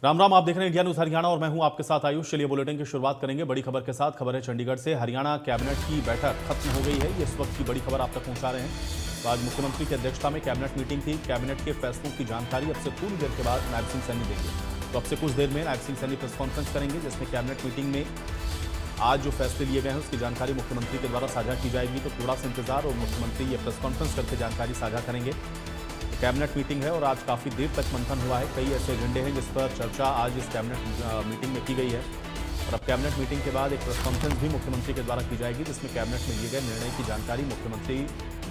राम राम, आप देख रहे हैं इंडिया न्यूज हरियाणा और मैं हूं आपके साथ आयुष। चलिए बुलेटिन की शुरुआत करेंगे बड़ी खबर के साथ। खबर है चंडीगढ़ से। हरियाणा कैबिनेट की बैठक खत्म हो गई है, ये इस वक्त की बड़ी खबर आप तक पहुंचा रहे हैं। तो आज मुख्यमंत्री की अध्यक्षता में कैबिनेट मीटिंग थी। कैबिनेट के फैसलों की जानकारी अब से थोड़ी देर के बाद नायब सिंह सैनी देंगे। तो अब से कुछ देर में नायब सिंह सैनी प्रेस कॉन्फ्रेंस करेंगे, जिसमें कैबिनेट मीटिंग में आज जो फैसले लिए गए हैं उसकी जानकारी मुख्यमंत्री के द्वारा साझा की जाएगी। तो थोड़ा सा इंतजार और मुख्यमंत्री ये प्रेस कॉन्फ्रेंस करके जानकारी साझा करेंगे। कैबिनेट मीटिंग है और आज काफ़ी देर तक मंथन हुआ है। कई ऐसे एजेंडे हैं जिस पर चर्चा आज इस कैबिनेट मीटिंग में की गई है। और अब कैबिनेट मीटिंग के बाद एक प्रेस कॉन्फ्रेंस भी मुख्यमंत्री के द्वारा की जाएगी, जिसमें कैबिनेट में लिए गए निर्णय की जानकारी मुख्यमंत्री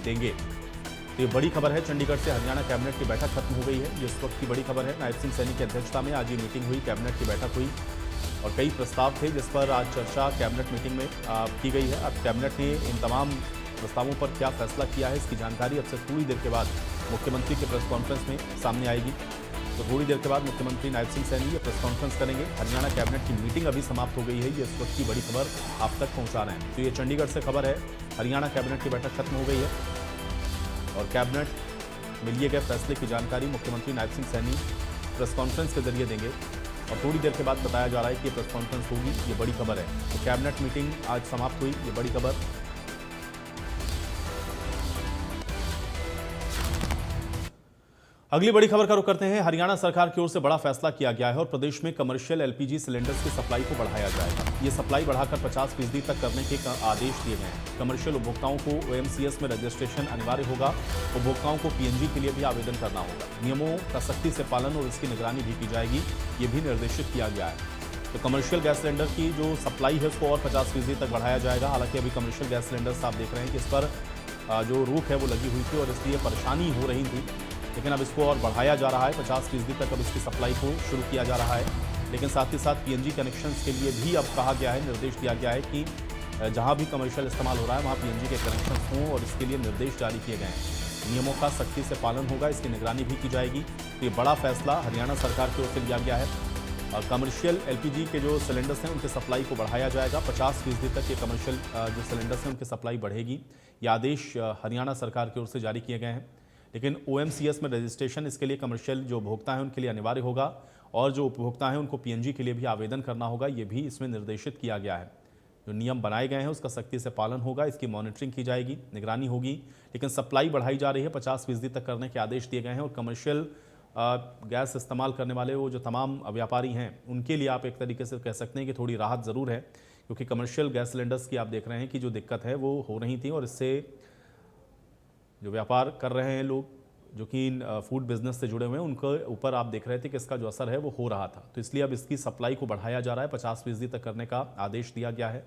देंगे। तो ये बड़ी खबर है। चंडीगढ़ से हरियाणा कैबिनेट की बैठक खत्म हो गई है, ये इस वक्त की बड़ी खबर है। नायब सिंह सैनी की अध्यक्षता में आज ये मीटिंग हुई, कैबिनेट की बैठक हुई और कई प्रस्ताव थे जिस पर आज चर्चा कैबिनेट मीटिंग में की गई है। अब कैबिनेट ने इन तमाम प्रस्तावों पर क्या फैसला किया है, इसकी जानकारी अब से थोड़ी देर के बाद मुख्यमंत्री के प्रेस कॉन्फ्रेंस में सामने आएगी। तो थोड़ी देर के बाद मुख्यमंत्री नायब सिंह सैनी ये प्रेस कॉन्फ्रेंस करेंगे। हरियाणा कैबिनेट की मीटिंग अभी समाप्त हो गई है, ये इस वक्त की बड़ी खबर आप तक पहुंचा रहे हैं। तो ये चंडीगढ़ से खबर है। हरियाणा कैबिनेट की बैठक खत्म हो गई है और कैबिनेट में लिए गए फैसले की जानकारी मुख्यमंत्री नायब सिंह सैनी प्रेस कॉन्फ्रेंस के जरिए देंगे। और थोड़ी देर के बाद बताया जा रहा है कि ये प्रेस कॉन्फ्रेंस होगी, ये बड़ी खबर है। तो कैबिनेट मीटिंग आज समाप्त हुई, ये बड़ी खबर। अगली बड़ी खबर का रुख करते हैं। हरियाणा सरकार की ओर से बड़ा फैसला किया गया है और प्रदेश में कमर्शियल एलपीजी सिलेंडर्स की सप्लाई को बढ़ाया जाएगा। ये सप्लाई बढ़ाकर 50% तक करने के आदेश दिए गए हैं। कमर्शियल उपभोक्ताओं को ओएमसीएस में रजिस्ट्रेशन अनिवार्य होगा। उपभोक्ताओं को पीएनजी के लिए भी आवेदन करना होगा। नियमों का सख्ती से पालन और इसकी निगरानी भी की जाएगी, ये भी निर्देशित किया गया है। तो कमर्शियल गैस सिलेंडर की जो सप्लाई है उसको और 50% तक बढ़ाया जाएगा। हालांकि अभी कमर्शियल गैस सिलेंडर्स आप देख रहे हैं कि इस पर जो रोक है वो लगी हुई थी और इसलिए परेशानी हो रही थी, लेकिन अब इसको और बढ़ाया जा रहा है। 50% तक अब इसकी सप्लाई को शुरू किया जा रहा है। लेकिन साथ ही साथ पीएनजी कनेक्शंस के लिए भी अब कहा गया है, निर्देश दिया गया है कि जहां भी कमर्शियल इस्तेमाल हो रहा है वहां पीएनजी के कनेक्शंस हों और इसके लिए निर्देश जारी किए गए हैं। नियमों का सख्ती से पालन होगा, इसकी निगरानी भी की जाएगी। तो ये बड़ा फैसला हरियाणा सरकार की ओर से लिया गया है। कमर्शियल एलपीजी के जो सिलेंडर्स हैं उनकी सप्लाई को बढ़ाया जाएगा। 50% तक ये कमर्शियल जो सिलेंडर्स हैं उनकी सप्लाई बढ़ेगी। ये आदेश हरियाणा सरकार की ओर से जारी किए गए हैं। लेकिन ओएमसीएस में रजिस्ट्रेशन इसके लिए कमर्शियल जो उपभोक्ता हैं उनके लिए अनिवार्य होगा और जो उपभोक्ता हैं उनको पीएनजी के लिए भी आवेदन करना होगा, ये भी इसमें निर्देशित किया गया है। जो नियम बनाए गए हैं उसका सख्ती से पालन होगा, इसकी मॉनिटरिंग की जाएगी, निगरानी होगी। लेकिन सप्लाई बढ़ाई जा रही है, 50% तक करने के आदेश दिए गए हैं। और कमर्शियल गैस इस्तेमाल करने वाले वो जो तमाम व्यापारी हैं उनके लिए आप एक तरीके से कह सकते हैं कि थोड़ी राहत ज़रूर है, क्योंकि कमर्शियल गैस सिलेंडर्स की आप देख रहे हैं कि जो दिक्कत है वो हो रही थी और इससे जो व्यापार कर रहे हैं लोग जो कि फूड बिजनेस से जुड़े हुए हैं उनके ऊपर आप देख रहे थे कि इसका जो असर है वो हो रहा था। तो इसलिए अब इसकी सप्लाई को बढ़ाया जा रहा है, 50% तक करने का आदेश दिया गया है।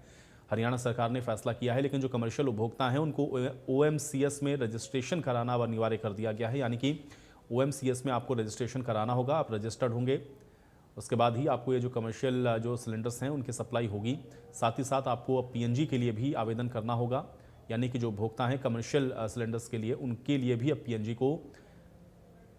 हरियाणा सरकार ने फैसला किया है। लेकिन जो कमर्शियल उपभोक्ता हैं उनको ओएमसीएस में रजिस्ट्रेशन कराना अब अनिवार्य कर दिया गया है, यानी कि ओएमसीएस में आपको रजिस्ट्रेशन कराना होगा। आप रजिस्टर्ड होंगे, उसके बाद ही आपको ये जो कमर्शियल जो सिलेंडर्स हैं उनकी सप्लाई होगी। साथ ही साथ आपको अब पीएनजी के लिए भी आवेदन करना होगा, यानी कि जो उपभोक्ता हैं कमर्शियल सिलेंडर्स के लिए उनके लिए भी अब पीएनजी को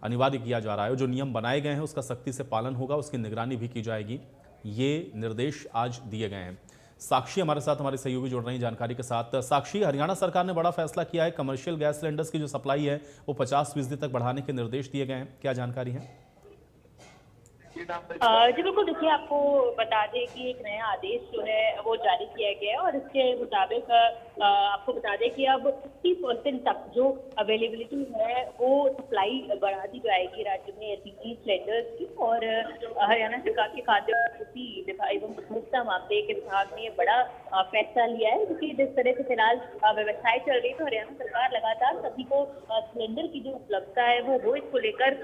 अनिवार्य किया जा रहा है। जो नियम बनाए गए हैं उसका सख्ती से पालन होगा, उसकी निगरानी भी की जाएगी। ये निर्देश आज दिए गए हैं। साक्षी हमारे साथ, हमारे सहयोगी जुड़ रही हैं जानकारी के साथ। साक्षी, हरियाणा सरकार ने बड़ा फैसला किया है, कमर्शियल गैस सिलेंडर्स की जो सप्लाई है वो 50% तक बढ़ाने के निर्देश दिए गए हैं, क्या जानकारी है? जी बिल्कुल, देखिए आपको बता दें कि एक नया आदेश जो है वो जारी किया गया है और इसके मुताबिक आपको बता दें कि अब 50% तक जो अवेलेबिलिटी है वो सप्लाई बढ़ा दी जाएगी राज्य में एलपीजी सिलेंडर्स की। और हरियाणा सरकार के खाद्य आपूर्ति एवं उपभोक्ता मामले के विभाग ने बड़ा फैसला लिया है, क्योंकि जिस तरह से फिलहाल व्यवस्थाएं चल रही है तो हरियाणा सरकार लगातार सभी को सिलेंडर की जो उपलब्धता है वो इसको लेकर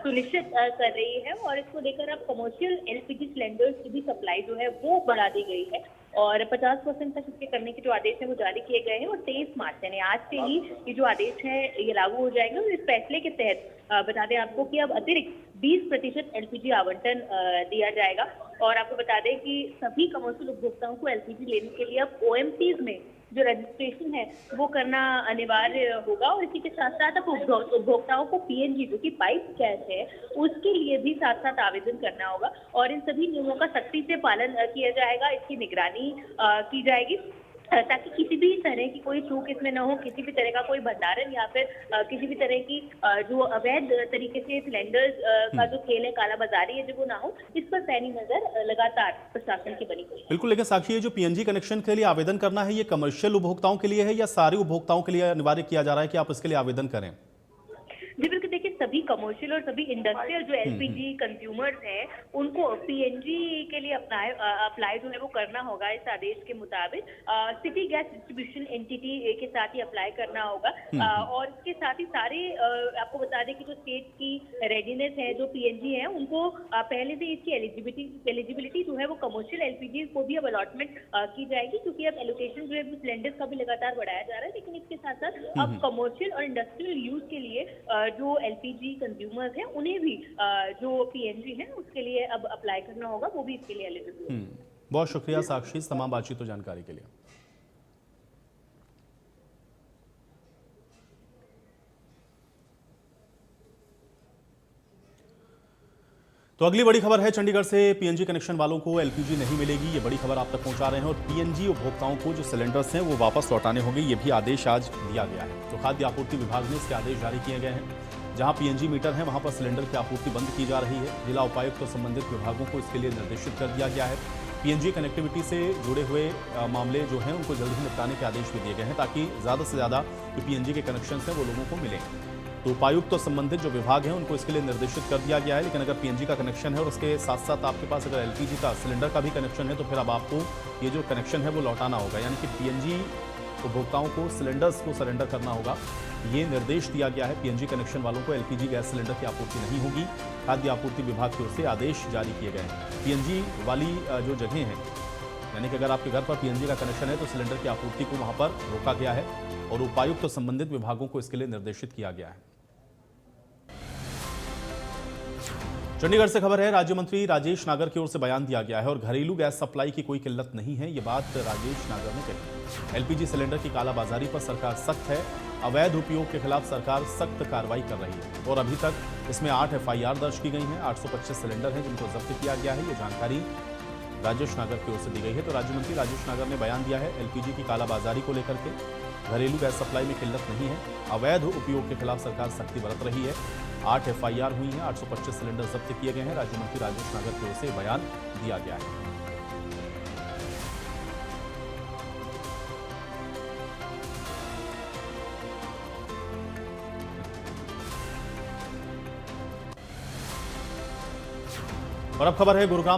सुनिश्चित कर रही है। और इसको लेकर अब कमर्शियल एलपीजी सिलेंडर्स की भी सप्लाई जो है वो बढ़ा दी गई है और 50% तक इसके करने के जो आदेश है वो जारी किए गए हैं। और 23 मार्च यानी आज से ही ये जो आदेश है ये लागू हो जाएगा। और इस फैसले के तहत बता दें आपको कि अब अतिरिक्त 20% एलपीजी आवंटन दिया जाएगा। और आपको बता दें कि सभी कमर्शियल उपभोक्ताओं को एलपीजी लेने के लिए अब ओएमसीज में जो रजिस्ट्रेशन है वो करना अनिवार्य होगा। और इसी के साथ साथ अब उपभोक्ताओं को पीएनजी जो कि पाइप गैस है उसके लिए भी साथ साथ आवेदन करना होगा। और इन सभी नियमों का सख्ती से पालन किया जाएगा, इसकी निगरानी की जाएगी। ताकि किसी भी तरह की कोई चूक इसमें ना हो, किसी भी तरह का कोई भंडारण या फिर किसी भी तरह की जो अवैध तरीके से सिलेंडर्स का जो खेल है, कालाबाजारी है, जो वो ना हो, इस पर पैनी नजर लगातार प्रशासन की बनी हुई है। बिल्कुल, लेकिन साक्षी, ये जो पीएनजी कनेक्शन के लिए आवेदन करना है, ये कमर्शियल उपभोक्ताओं के लिए है या सारे उपभोक्ताओं के लिए अनिवार्य किया जा रहा है कि आप इसके लिए आवेदन करें? जी बिल्कुल, देखिए सभी कमर्शियल और सभी इंडस्ट्रियल जो एलपीजी कंज्यूमर्स हैं, उनको पीएनजी के लिए अप्लाई जो है वो करना होगा इस आदेश के मुताबिक। सिटी गैस डिस्ट्रीब्यूशन एंटिटी के साथ ही अप्लाई करना होगा। और इसके साथ ही सारे आपको बता दें कि जो स्टेट की रेडीनेस है, जो पीएनजी है, उनको पहले से इसकी एलिजिबिलिटी जो है वो कमर्शियल एलपीजी को भी अब अलॉटमेंट की जाएगी, क्योंकि अब एलोकेशन जो है वो सिलेंडर्स का भी लगातार बढ़ाया जा रहा है। लेकिन इसके साथ साथ अब कमर्शियल और इंडस्ट्रियल यूज के लिए जो एलपीजी कंज्यूमर्स हैं, उन्हें भी जो पीएनजी है उसके लिए अब अप्लाई करना होगा, वो भी इसके लिए एलिजिबल है। बहुत शुक्रिया साक्षी, इस तमाम बातचीत और जानकारी के लिए। तो अगली बड़ी खबर है, चंडीगढ़ से पीएनजी कनेक्शन वालों को एलपीजी नहीं मिलेगी, ये बड़ी खबर आप तक पहुंचा रहे हैं। और पीएनजी उपभोक्ताओं को जो सिलेंडर्स हैं वो वापस लौटाने होंगे, ये भी आदेश आज दिया गया है। तो खाद्य आपूर्ति विभाग ने इसके आदेश जारी किए गए हैं। जहां पीएनजी मीटर है वहां पर सिलेंडर की आपूर्ति बंद की जा रही है। जिला उपायुक्त और संबंधित विभागों को इसके लिए निर्देशित कर दिया गया है। पीएनजी कनेक्टिविटी से जुड़े हुए मामले जो हैं उनको जल्द ही निपटाने के आदेश भी दिए गए हैं, ताकि ज़्यादा से ज़्यादा जो पीएनजी के कनेक्शन हैं वो लोगों को मिलें। तो उपायुक्त और संबंधित जो विभाग हैं उनको इसके लिए निर्देशित कर दिया गया है। लेकिन अगर पीएनजी का कनेक्शन है और उसके साथ साथ आपके पास अगर एलपीजी का सिलेंडर का भी कनेक्शन है, तो फिर अब आपको ये जो कनेक्शन है वो लौटाना होगा, यानी कि पीएनजी उपभोक्ताओं को सिलेंडर्स को सरेंडर करना होगा। ये निर्देश दिया गया है। पीएनजी कनेक्शन वालों को एलपीजी गैस सिलेंडर की आपूर्ति नहीं होगी। खाद्य आपूर्ति विभाग की ओर से आदेश जारी किए गए हैं। पीएनजी वाली जो जगह हैं, यानी कि अगर आपके घर पर पीएनजी का कनेक्शन है तो सिलेंडर की आपूर्ति को वहां पर रोका गया है और उपायुक्त और संबंधित विभागों को इसके लिए निर्देशित किया गया है। चंडीगढ़ से खबर है, राज्य मंत्री राजेश नागर की ओर से बयान दिया गया है और घरेलू गैस सप्लाई की कोई किल्लत नहीं है, ये बात राजेश नागर ने कही। एलपीजी सिलेंडर की कालाबाजारी पर सरकार सख्त है, अवैध उपयोग के खिलाफ सरकार सख्त कार्रवाई कर रही है और अभी तक इसमें 8 एफआईआर दर्ज की गई हैं। 825 सिलेंडर हैं जिनको जब्त किया गया है। ये जानकारी राजेश नागर की ओर से दी गई है। तो राज्य मंत्री राजेश नागर ने बयान दिया है एलपीजी की कालाबाजारी को लेकर के। घरेलू गैस सप्लाई में किल्लत नहीं है, अवैध उपयोग के खिलाफ सरकार सख्ती बरत रही है। 8 एफआईआर हुई हैं, 825 सिलेंडर जब्त किए गए हैं। राज्य मंत्री राजेश नागर की ओर से बयान दिया गया है। और अब खबर है गुरुग्राम